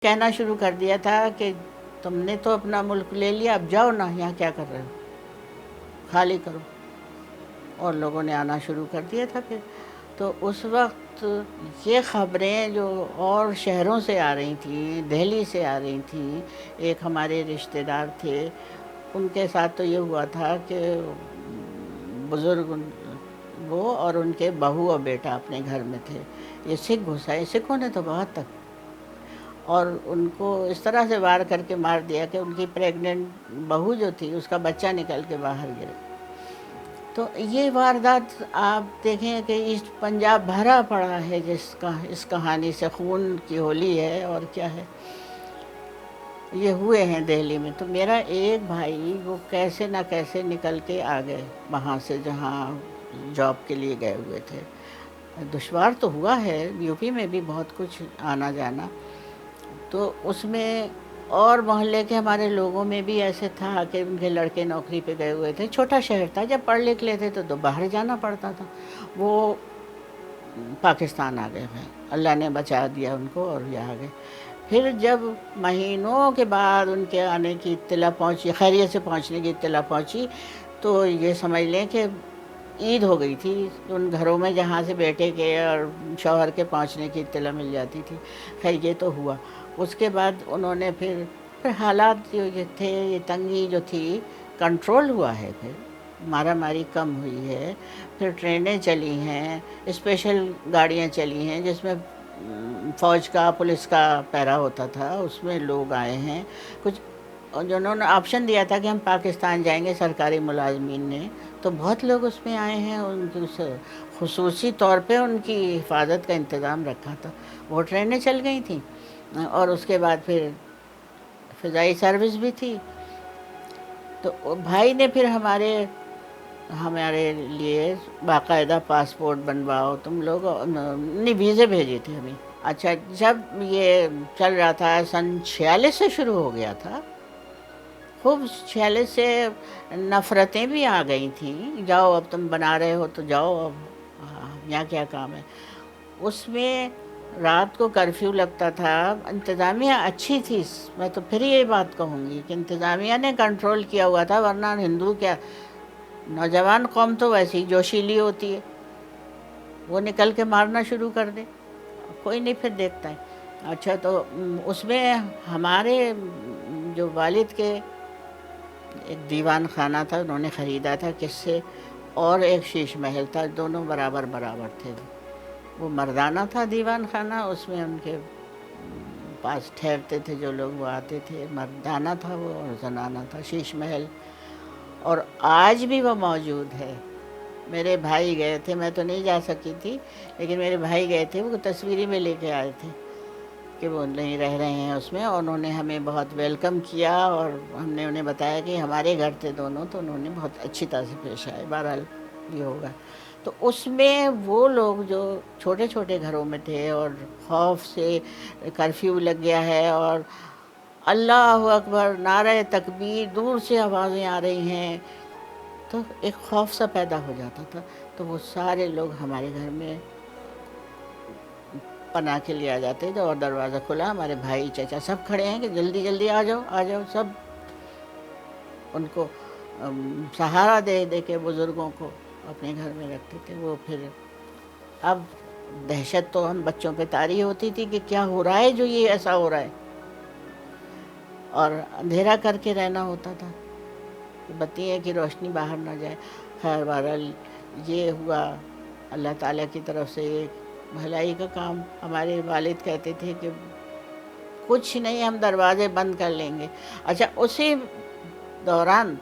کہنا شروع کر دیا تھا کہ تم نے تو اپنا ملک لے لیا، اب جاؤ نا، یہاں کیا کر رہے ہو، خالی کرو۔ اور لوگوں نے آنا شروع کر دیا تھا پھر۔ تو اس وقت یہ خبریں جو اور شہروں سے آ رہی تھیں، دہلی سے آ رہی تھیں، ایک ہمارے رشتہ دار تھے، ان کے ساتھ تو یہ ہوا تھا کہ بزرگ وہ اور ان کے بہو اور بیٹا اپنے گھر میں تھے، یہ سکھ گھسائے، سکھوں نے تو بہت تک، اور ان کو اس طرح سے وار کر کے مار دیا کہ ان کی پریگننٹ بہو جو تھی اس کا بچہ نکل کے باہر گرا۔ تو یہ واردات آپ دیکھیں کہ ایسٹ پنجاب بھرا پڑا ہے اس کہانی سے، خون کی ہولی ہے اور کیا ہے، یہ ہوئے ہیں دہلی میں۔ تو میرا ایک بھائی وہ کیسے نہ کیسے نکل کے آ گئے وہاں سے جہاں جاب کے لیے گئے ہوئے تھے۔ دشوار تو ہوا ہے، یو پی میں بھی بہت کچھ آنا جانا، تو اس میں اور محلے کے ہمارے لوگوں میں بھی ایسے تھا کہ ان کے لڑکے نوکری پہ گئے ہوئے تھے، چھوٹا شہر تھا، جب پڑھ لکھ لیتے تو باہر جانا پڑتا تھا، وہ پاکستان آ گئے ہیں، اللہ نے بچا دیا ان کو اور یہ آ گئے۔ پھر جب مہینوں کے بعد ان کے آنے کی اطلاع پہنچی، خیریت سے پہنچنے کی اطلاع پہنچی، تو یہ سمجھ لیں کہ عید ہو گئی تھی ان گھروں میں جہاں سے بیٹے کے اور شوہر کے پہنچنے کی اطلاع مل جاتی تھی۔ خیر یہ تو ہوا، اس کے بعد انہوں نے پھر حالات جو یہ تھے، یہ تنگی جو تھی، کنٹرول ہوا ہے، پھر مارا ماری کم ہوئی ہے، پھر ٹرینیں چلی ہیں، اسپیشل گاڑیاں چلی ہیں جس میں فوج کا پولیس کا پہرا ہوتا تھا، اس میں لوگ آئے ہیں، کچھ جنہوں نے آپشن دیا تھا کہ ہم پاکستان جائیں گے سرکاری ملازمین نے، تو بہت لوگ اس میں آئے ہیں، ان کی خصوصی طور پہ ان کی حفاظت کا انتظام رکھا تھا، وہ ٹرینیں چل گئی تھیں، اور اس کے بعد پھر فضائی سروس بھی تھی۔ تو بھائی نے پھر ہمارے لیے باقاعدہ پاسپورٹ بنواؤ تم لوگ، نہیں ویزے بھیجے تھے ہمیں۔ اچھا، جب یہ چل رہا تھا سن 46 سے شروع ہو گیا تھا، خوب 46 سے نفرتیں بھی آ گئی تھیں، جاؤ اب تم بنا رہے ہو تو جاؤ، اب یہاں کیا کام ہے۔ اس میں رات کو کرفیو لگتا تھا، انتظامیہ اچھی تھی، میں تو پھر یہ بات کہوں گی کہ انتظامیہ نے کنٹرول کیا ہوا تھا، ورنہ ہندو کیا، نوجوان قوم تو ویسے ہی جوشیلی ہوتی ہے، وہ نکل کے مارنا شروع کر دے، کوئی نہیں پھر دیکھتا ہے۔ اچھا، تو اس میں ہمارے جو والد کے ایک دیوان خانہ تھا، انہوں نے خریدا تھا کس سے، اور ایک شیش محل تھا، دونوں برابر برابر تھے، وہ مردانہ تھا دیوان خانہ، اس میں ان کے پاس ٹھہرتے تھے جو لوگ، وہ آتے تھے، مردانہ تھا وہ اور زنانہ تھا شیش محل، اور آج بھی وہ موجود ہے۔ میرے بھائی گئے تھے، میں تو نہیں جا سکی تھی، لیکن میرے بھائی گئے تھے، وہ تصویری میں لے کے آئے تھے کہ وہ نہیں رہ رہے ہیں اس میں، اور انہوں نے ہمیں بہت ویلکم کیا، اور ہم نے انہیں بتایا کہ ہمارے گھر تھے دونوں، تو انہوں نے بہت اچھی طرح سے پیش آئے، بہرحال یہ ہوگا۔ تو اس میں وہ لوگ جو چھوٹے چھوٹے گھروں میں تھے اور خوف سے کرفیو لگ گیا ہے اور اللہ اکبر، نعرہ تکبیر، دور سے آوازیں آ رہی ہیں، تو ایک خوف سا پیدا ہو جاتا تھا، تو وہ سارے لوگ ہمارے گھر میں پناہ کے لیے آ جاتے تھے، اور دروازہ کھلا، ہمارے بھائی چچا سب کھڑے ہیں کہ جلدی جلدی آ جاؤ آ جاؤ، سب ان کو سہارا دے دے کے بزرگوں کو اپنے گھر میں رکھتے تھے۔ وہ پھر اب دہشت تو ہم بچوں پہ طاری ہوتی تھی کہ کیا ہو رہا ہے جو یہ ایسا ہو رہا ہے، اور اندھیرا کر کے رہنا ہوتا تھا کہ بتیوں کی روشنی باہر نہ جائے۔ خیر بہرحال یہ ہوا، اللہ تعالیٰ کی طرف سے ایک بھلائی کا کام۔ ہمارے والد کہتے تھے کہ کچھ نہیں، ہم دروازے بند کر لیں گے۔ اچھا، اسی دوران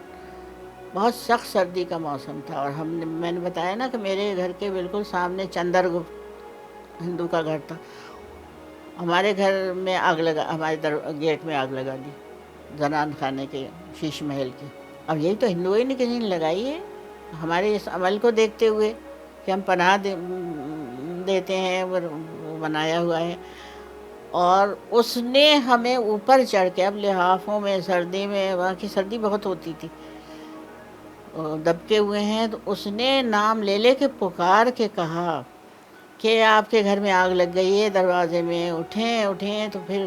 بہت سخت سردی کا موسم تھا، اور میں نے بتایا نا کہ میرے گھر کے بالکل سامنے چندر گپت ہندو کا گھر تھا، ہمارے گھر میں آگ لگا، ہمارے گیٹ میں آگ لگا دی، زنان خانے کے شیش محل کے۔ اب یہی تو ہندوؤں نے کہیں لگائی ہے، ہمارے اس عمل کو دیکھتے ہوئے کہ ہم پناہ دیتے ہیں، وہ بنایا ہوا ہے، اور اس نے ہمیں اوپر چڑھ کے، اب لحافوں میں سردی میں، وہاں کی سردی بہت ہوتی تھی، دبکے ہوئے ہیں، تو اس نے نام لے لے کے پکار کے کہا کہ آپ کے گھر میں آگ لگ گئی ہے، دروازے میں اٹھیں اٹھیں، تو پھر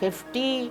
50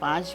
5